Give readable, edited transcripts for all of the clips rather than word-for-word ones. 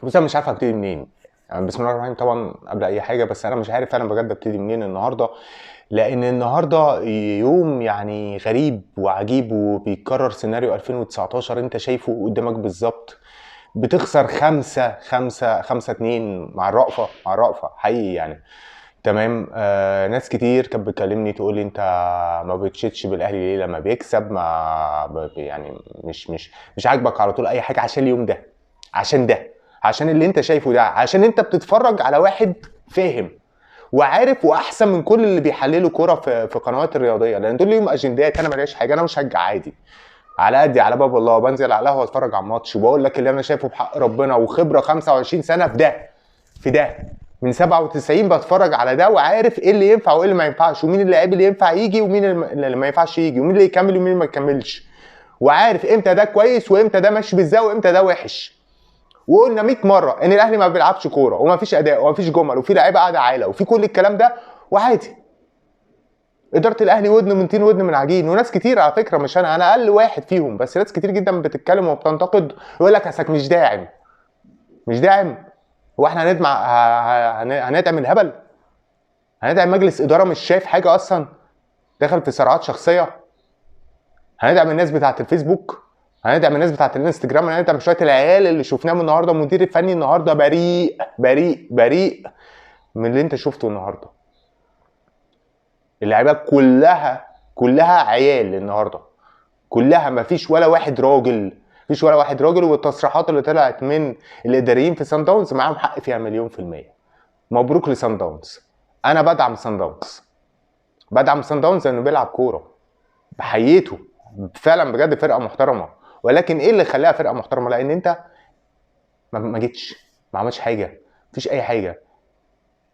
بس انا مش عارف ابتدي منين. يعني بسم الله الرحمن الرحيم طبعا قبل اي حاجه، بس انا مش عارف انا بجد ابتدي منين النهارده، لان النهارده يوم يعني غريب وعجيب وبيتكرر سيناريو 2019 انت شايفه قدامك بالظبط. بتخسر 5-2 مع الرأفة حقيقي يعني. تمام. ناس كتير كانت بتكلمني تقول لي انت ما بتشيتش بالاهلي ليه لما بيكسب؟ ما يعني مش عاجبك على طول اي حاجه عشان اليوم ده، عشان ده، عشان اللي انت شايفه ده، عشان انت بتتفرج على واحد فاهم وعارف واحسن من كل اللي بيحللوا كوره في قنوات الرياضيه، لان دول ليهم اجندات. انا ماليش حاجه، انا مشجع عادي على قدي على باب الله، بنزل على القهوه اتفرج على الماتش وبقول لك اللي انا شايفه بحق ربنا، وخبره 25 سنه في ده من 97 بتفرج على ده وعارف ايه اللي ينفع وايه اللي ما ينفعش، ومين اللاعب اللي ينفع يجي ومين اللي ما ينفعش يجي، ومين اللي يكمل ومين ما يكملش، وعارف امتى ده كويس وامتى ده ماشي بالزاويه وامتى ده وحش. وقلنا 100 مره ان الاهلي ما بيلعبش كوره وما فيش اداء وما فيش جمل وفي لعيبه قاعده عايله وفي كل الكلام ده، وعادي. اداره الاهلي ودن من طين ودن من عجين، وناس كتير على فكره، مش انا اقل واحد فيهم، بس ناس كتير جدا بتتكلم وبتنتقد ويقول لك اسك مش داعم. مش داعم؟ هو احنا هندعم الهبل؟ هندعم مجلس اداره مش شايف حاجه اصلا، داخل في صراعات شخصيه؟ هندعم الناس بتاعه الفيسبوك؟ هندعم الناس بتاعه الانستجرام؟ هندعم شويه العيال اللي شفناهم النهارده؟ مدير الفني النهارده بريء بريء بريء من اللي انت شفته النهارده. اللعيبه كلها عيال النهارده، كلها مفيش ولا واحد راجل، مفيش ولا واحد راجل. والتصريحات اللي طلعت من الاداريين في سان داونز معاهم حق فيها مليون في المية. مبروك لسان داونز. انا بدعم سان داونز، بدعم سان داونز لانه بيلعب كوره، بحييته فعلا بجد، فرقه محترمه. ولكن ايه اللي خلاها فرقه محترمه؟ لان انت ما جيتش، ما عملتش حاجه، مفيش اي حاجه.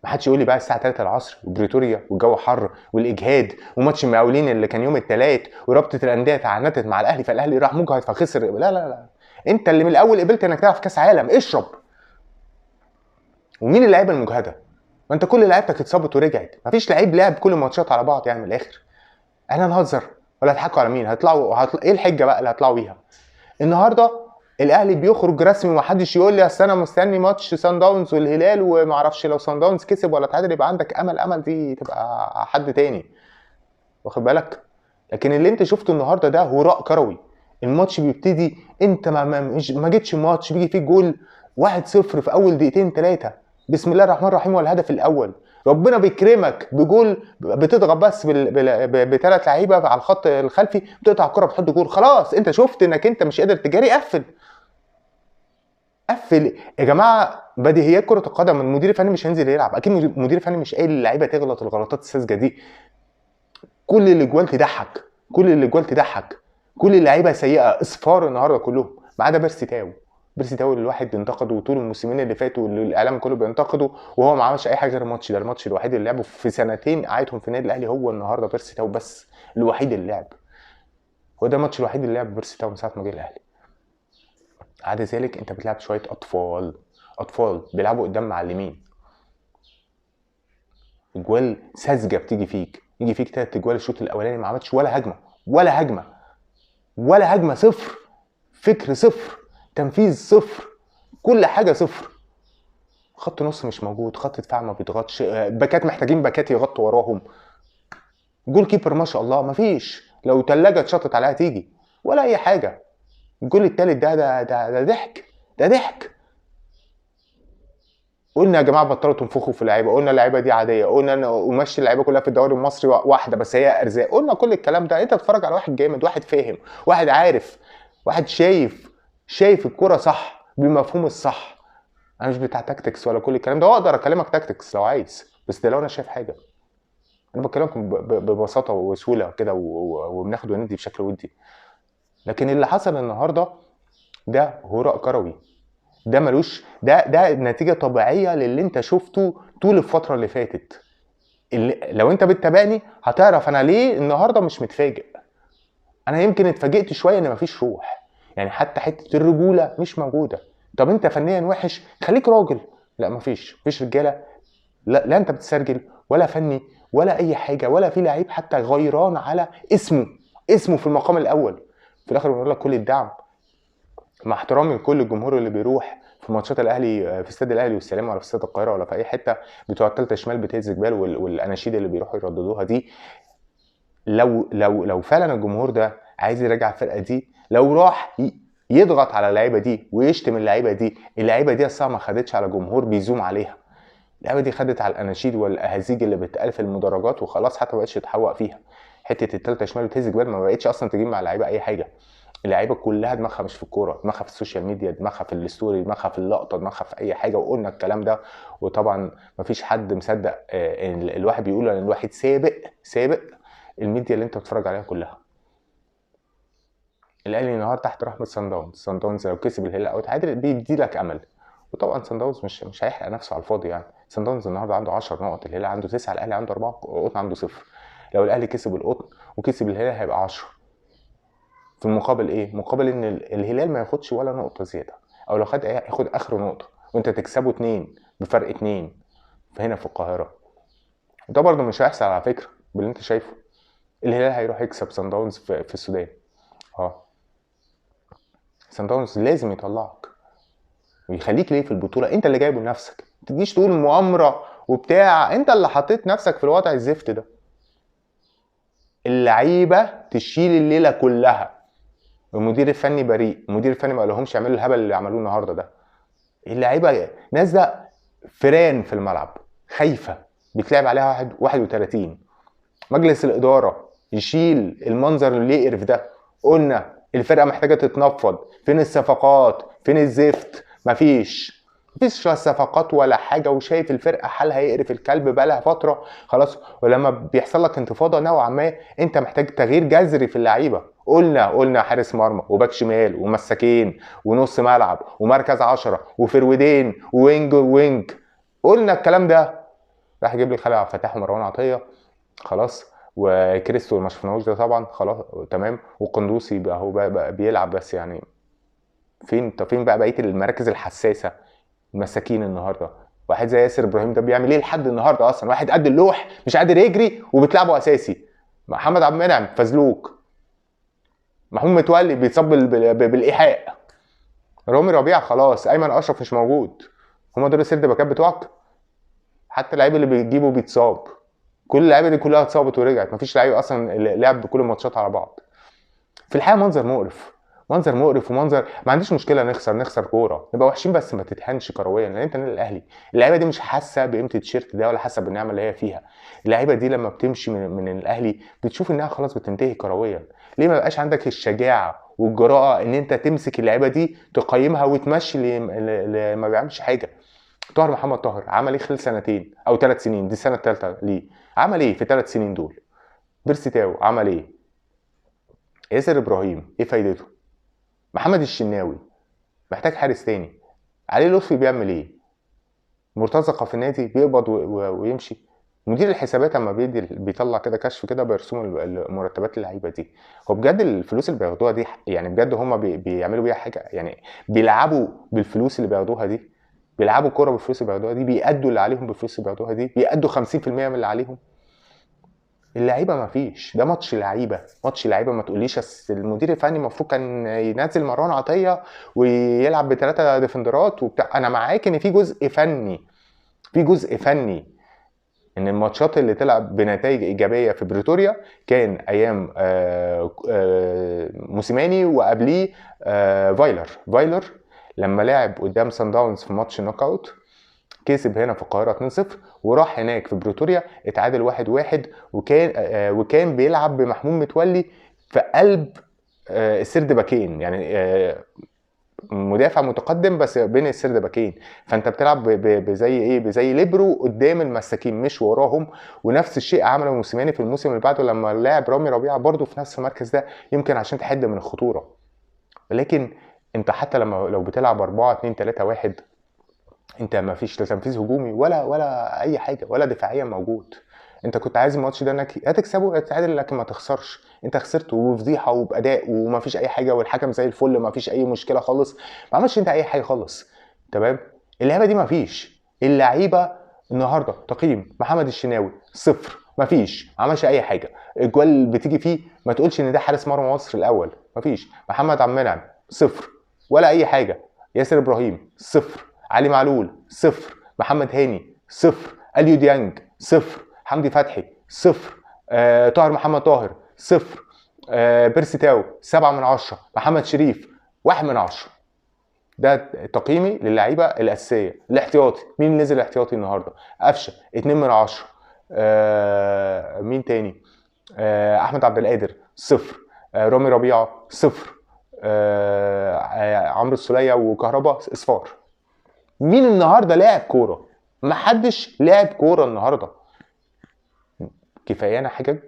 ما حدش يقول لي بقى الساعه 3 العصر وبريتوريا والجو حر والاجهاد وماتش المقاولين اللي كان يوم الثلاث ورابطه الانديه تعنتت مع الاهلي فالاهلي راح مجهد فخسر. لا لا لا، انت اللي من الاول قبلت انك تلعب في كاس عالم، اشرب. ومين اللعيبه المجهده؟ ما انت كل لعيبتك اتصابت ورجعت، مفيش لعيب لعب كل الماتشات على بعض يعني من الاخر. احنا نهزر ولا هتضحكوا على مين؟ ايه الحجه بقى اللي هتطلعوا بيها؟ النهارده الاهلي بيخرج رسمي ومحدش يقول لي اصل انا مستني ماتش سان داونز والهلال وما اعرفش لو سان داونز كسب ولا تعادل يبقى عندك امل دي تبقى حد تاني، واخد بالك؟ لكن اللي انت شفته النهارده ده هراء كروي. الماتش بيبتدي انت ما جيتش الماتش بيجي فيه جول 1-0 في اول دقيقتين 3، بسم الله الرحمن الرحيم، والهدف الاول ربنا بيكرمك بجول، بتضغط بس بثلاث لعيبه على الخط الخلفي، بتقطع الكره بتحط جول، خلاص انت شفت انك انت مش قادر تجاري، قفل يا جماعه. بديهيات كره القدم، المدير الفني مش هينزل يلعب اكيد، المدير الفني مش قايل للعيبه تغلط الغلطات الساذجه دي. كل اللي جوال تضحك، كل اللعيبه سيئه اصفار النهارده كلهم ما عدا بيرسي تاو اللي الواحد بينتقده طول الموسمين اللي فاتوا واللي الاعلام كله بينتقده، وهو ما عملش اي حاجه غير الماتش ده. الماتش الوحيد اللي لعبه في سنتين قعدتهم في النادي الاهلي هو النهارده بيرسي تاو، بس الوحيد اللي لعب، هو ده الماتش الوحيد اللي لعب بيرسي تاو من ساعه ما جه الاهلي. عدا ذلك انت بتلعب شويه اطفال بيلعبوا قدام معلمين. اجوال ساذجه بتيجي فيك، يجي فيك 3 اجوال الشوط الاولاني ما عملتش ولا هجمه صفر، فكر صفر، تنفيذ صفر، كل حاجه صفر. خط نص مش موجود، خط دفاع ما بيضغطش، باكات محتاجين باكات يغطوا وراهم، جول كيبر ما شاء الله مفيش، لو تلاجة اتشطت عليها تيجي، ولا اي حاجه. الجول التالت ده ضحك. قلنا يا جماعه بطلوا تنفخوا في اللعيبه، قلنا اللعيبه دي عاديه، قلنا ومشي اللعيبه كلها في الدوري المصري واحده بس هي ارزاق، قلنا كل الكلام ده. انت بتتفرج على واحد جامد، واحد فاهم، واحد عارف، واحد شايف الكرة صح بمفهوم الصح. انا مش بتاع تاكتكس ولا كل الكلام ده، واقدر اكلمك تاكتكس لو عايز، بس ده لو انا شايف حاجه. انا بكلمكم ببساطه وسهوله كده وبناخد وندي بشكل ودي. لكن اللي حصل النهارده ده هراء كروي، ده ملوش، ده نتيجه طبيعيه للي انت شفته طول الفتره اللي فاتت. لو انت بتتابعني هتعرف انا ليه النهارده مش متفاجئ. انا يمكن اتفاجئت شويه ان مفيش روح، يعني حتى حته الرجوله مش موجوده. طب انت فنيا وحش خليك راجل، لا مفيش رجاله، لا انت بتسرجل ولا فني ولا اي حاجه، ولا في لعيب حتى غيران على اسمه في المقام الاول. في الاخر بنقول لك كل الدعم، مع احترامي لكل الجمهور اللي بيروح في ماتشات الاهلي في استاد الاهلي والسلام ولا في استاد القاهره ولا في اي حته، بتوع الثالثه شمال بتهز جبال والاناشيد اللي بيروحوا يرددوها دي. لو فعلا الجمهور ده عايز يرجع الفرقه دي، لو راح يضغط على اللعيبه دي ويشتم اللعيبه دي، اللعيبه دي اصلا ما خدتش على جمهور بيزوم عليها، اللعيبه دي خدت على الاناشيد والاهازيج اللي بتقال في المدرجات وخلاص، حتى ما بقتش تتحوق فيها. حته الثالثه شمال بتهز جبال ما بقتش اصلا تجيب مع اللعيبه اي حاجه. اللعيبه كلها دماغها مش في الكوره، دماغها في السوشيال ميديا، دماغها في الستوري، دماغها في اللقطه، دماغها في اي حاجه. وقلنا الكلام ده، وطبعا مفيش حد مصدق الواحد بيقول ان الواحد سابق الميديا اللي انت بتتفرج عليها كلها. الاهلي النهارده تحت رحمه صن داونز لو كسب الهلال او تعادل بيدي لك امل. وطبعا صن داونز مش هيحرق نفسه على الفاضي يعني. صن داونز النهارده عنده 10 نقط، الهلال عنده 9، الاهلي عنده 4، القطن عنده 0. لو الاهلي كسب القطن وكسب الهلال هيبقى 10. في المقابل ايه؟ مقابل ان الهلال ما ياخدش ولا نقطه زياده، او لو خد ياخد اخره نقطه وانت تكسبه 2 بفرق 2 هنا في القاهره. وده برضه مش هيحصل على فكره باللي انت شايفه. الهلال هيروح يكسب صن داونز في السودان. صن داونز لازم يطلعك ويخليك ليه في البطوله، انت اللي جايبه لنفسك. ما تجيش تقول مؤامره وبتاع، انت اللي حطيت نفسك في الوضع الزفت ده. اللعيبه تشيل الليله كلها، المدير الفني بريء، المدير الفني ما قالهمش يعملوا الهبل اللي عملوه النهارده ده. اللعيبه نازله فران في الملعب خايفه، بيتلعب عليها 31. مجلس الاداره يشيل المنظر اللي يقرف ده. قلنا الفرقه محتاجه تتنفض، فين الصفقات، فين الزفت؟ مفيش لا صفقات ولا حاجه، وشايف الفرقه حالها يقرف الكلب بقالها فتره خلاص. ولما بيحصل لك انتفاضه نوعا ما انت محتاج تغيير جذري في اللعيبه. قلنا حارس مرمى وباك شمال ومساكين ونص ملعب ومركز 10 وفرودين وينج. قلنا الكلام ده. راح يجيب لي خالد عبد الفتاح ومروان عطيه خلاص، وكريستو ما شفناهوش ده طبعا خلاص تمام، وقندوسي بقى هو بقى بيلعب بس يعني. فين بقى بقيه المراكز الحساسه؟ مساكين النهارده. واحد زي ياسر ابراهيم ده بيعمل ايه لحد النهارده اصلا؟ واحد قد اللوح مش قادر يجري وبتلعبه اساسي. محمد عبد المنعم فزلوك. محمود متولي بيتصاب بالايحاء. رامي ربيع خلاص. ايمن اشرف مش موجود. هما دول السرد باكات بتوعك؟ حتى اللعيبه اللي بتجيبه بيتصاب. كل اللعيبه دي كلها اتصابت ورجعت، مفيش لعيبه اصلا لعب بكل الماتشات على بعض. في الحقيقه منظر مقرف ومنظر ما عنديش مشكله نخسر كوره، نبقى وحشين بس ما تتهنش كرويا، لان انت نادي الاهلي. اللعيبه دي مش حاسه بقيمه التيشيرت ده ولا حاسه بالنعمه اللي هي فيها. اللعيبه دي لما بتمشي من الاهلي بتشوف انها خلاص بتنتهي كرويا. ليه ما بقاش عندك الشجاعه والجراءه ان انت تمسك اللعيبه دي تقيمها وتمشي اللي ما بيعملش حاجه؟ محمد طاهر عمل ايه خلال 2 أو 3 سنين؟ دي السنه الثالثه ليه. عمل ايه في 3 سنين دول؟ بيرسي تاو عمل ايه؟ ياسر ابراهيم ايه فايدته؟ محمد الشناوي محتاج حارس تاني. علي لطفي بيعمل ايه؟ مرتزقه في النادي بيقبض ويمشي. مدير الحسابات اما بيطلع كده كشف كده برسوم المرتبات اللعيبه دي. هو بجد الفلوس اللي بياخدوها دي يعني بجد هم بيعملوا بيها حاجه؟ يعني بيلعبوا بالفلوس اللي بياخدوها دي؟ بيلعبوا كوره بالفلوس اللي بياخدوها دي؟ بيأدوا اللي عليهم بالفلوس اللي بياخدوها دي؟ بيأدوا 50% من اللي عليهم؟ اللعيبه ما فيش. ده ماتش لعيبه. ما تقوليش اصل المدير الفني المفروض كان ينزل مروان عطيه ويلعب ب3 ديفندرات وبتاع. انا معاك ان في جزء فني ان الماتشات اللي تلعب بنتائج ايجابيه في بريتوريا كان ايام موسيماني وقبليه فايلر لما لعب قدام سان داونز في ماتش النوك اوت، كسب هنا في القاهره 2-0 وراح هناك في بريتوريا اتعادل 1-1 وكان بيلعب بمحمود متولي في قلب السرد باكين، يعني مدافع متقدم بس بين السرد باكين. فانت بتلعب بزي ليبرو قدام المساكين مش وراهم. ونفس الشيء عمله موسيماني في الموسم اللي بعده لما لاعب رامي ربيعه برده في نفس المركز ده، يمكن عشان تحد من الخطوره. ولكن انت حتى لو بتلعب 4-2-3-1 انت ما فيش تنفيذ هجومي ولا اي حاجه ولا دفاعيا موجود. انت كنت عايز الماتش ده انك هتكسبه تتعادل لكن ما تخسرش. انت خسرت وفضيحه وباداء وما فيش اي حاجه والحكم زي الفل ما فيش اي مشكله خالص. ما عملش انت اي حاجه خالص. تمام. اللعيبه دي ما فيش. اللعيبه النهارده تقييم محمد الشناوي 0. ما فيش. ما عملش اي حاجه. الجوال بتيجي فيه ما تقولش ان ده حارس مرمى مصر الاول. ما فيش. محمد عبد المنعم 0 ولا اي حاجه. ياسر ابراهيم 0، علي معلول 0، محمد هاني 0، اليو ديانج 0، حمدي فتحي 0، طاهر محمد طاهر 0، بيرسي تاو 7/10، محمد شريف 1/10. ده تقييمي للعيبه الاساسيه. الاحتياطي مين نزل احتياطي النهارده؟ قفشه 2/10. مين تاني؟ احمد عبد القادر 0، رامي ربيعه 0، عمرو السوليه وكهربا اصفار. مين النهارده لاعب كوره؟ محدش لاعب كوره النهارده. كفايانا حجج.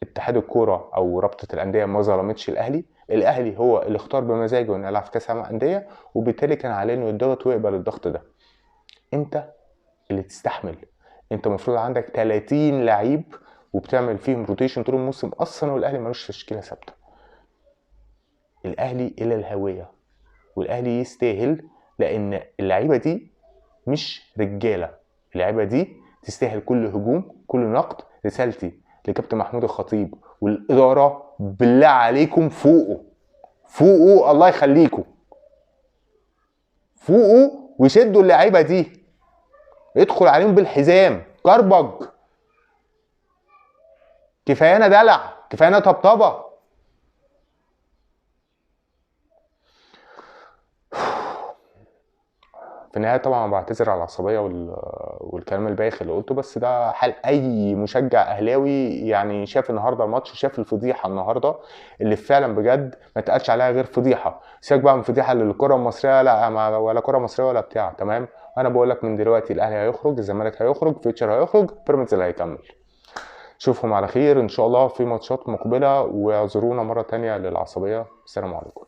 اتحاد الكوره او رابطه الانديه ما ظلمتش الاهلي. الاهلي هو اللي اختار بمزاجه انه يلعب في كاس العالم للانديه، وبالتالي كان عليه انه يضغط ويقبل الضغط ده. انت اللي تستحمل. انت المفروض عندك 30 لعيب وبتعمل فيهم روتيشن طول الموسم اصلا، والاهلي ملوش تشكيله ثابته. الاهلي الى الهويه، والاهلي يستاهل، لان اللعيبه دي مش رجاله. اللعيبه دي تستاهل كل هجوم، كل نقد. رسالتي لكابتن محمود الخطيب والاداره، بالله عليكم فوقوا، فوقوا، الله يخليكم، فوقوا وشدوا اللعيبه دي، ادخل عليهم بالحزام، كربج. كفايانا دلع، كفايانا طبطبه. في النهايه طبعا بعتذر على العصبيه والكلام البايخ اللي قلته، بس ده حال اي مشجع اهلاوي يعني شاف النهارده الماتش، شاف الفضيحه النهارده اللي فعلا بجد ما اتقالش عليها غير فضيحه. سيبك بقى من فضيحه للكره المصريه، لا ولا كره مصريه ولا بتاع. تمام، انا بقول لك من دلوقتي الاهلي هيخرج، الزمالك هيخرج، فيوتشر هيخرج، بيراميدز اللي هيكمل. اشوفهم على خير ان شاء الله في ماتشات مقبله، واعذرونا مره تانية للعصبيه. السلام عليكم.